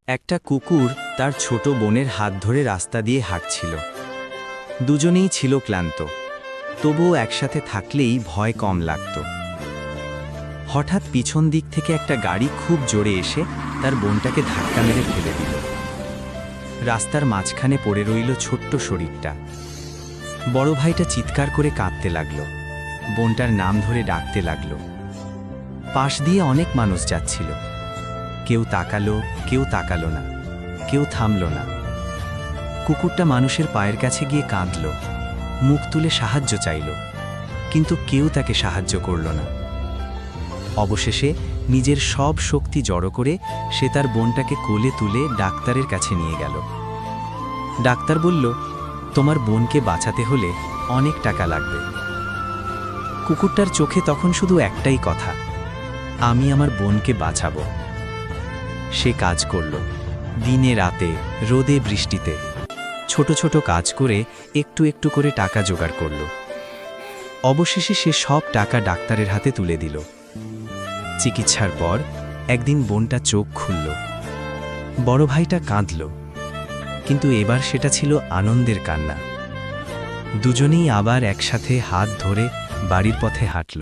একটা কুকুর তার ছোট বোনের হাত ধরে রাস্তা দিয়ে হাঁটছিল। দুজনেই ছিল ক্লান্ত, তবুও একসাথে থাকলেই ভয় কম লাগত। হঠাৎ পিছন দিক থেকে একটা গাড়ি খুব জোরে এসে তার বোনটাকে ধাক্কা মেরে ফেলে দিল। রাস্তার মাঝখানে পড়ে রইল ছোট্ট শরীরটা। বড় ভাইটা চিৎকার করে কাঁদতে লাগল, বোনটার নাম ধরে ডাকতে লাগল। পাশ দিয়ে অনেক মানুষ যাচ্ছিল, কেউ তাকালো, কেউ তাকালো না, কেউ থামল না। কুকুরটা মানুষের পায়ের কাছে গিয়ে কাঁদল, মুখ তুলে সাহায্য চাইল, কিন্তু কেউ তাকে সাহায্য করল না। অবশেষে নিজের সব শক্তি জড়ো করে সে তার বোনটাকে কোলে তুলে ডাক্তারের কাছে নিয়ে গেল। ডাক্তার বলল, তোমার বোনকে বাঁচাতে হলে অনেক টাকা লাগবে। কুকুরটার চোখে তখন শুধু একটাই কথা, আমি আমার বোনকে বাঁচাবো। সে কাজ করল, দিনে রাতে, রোদে বৃষ্টিতে, ছোট ছোট কাজ করে একটু একটু করে টাকা জোগাড় করল। অবশেষে সে সব টাকা ডাক্তারের হাতে তুলে দিল। চিকিৎসার পর একদিন বোনটা চোখ খুলল। বড় ভাইটা কাঁদল, কিন্তু এবার সেটা ছিল আনন্দের কান্না। দুজনেই আবার একসাথে হাত ধরে বাড়ির পথে হাঁটল।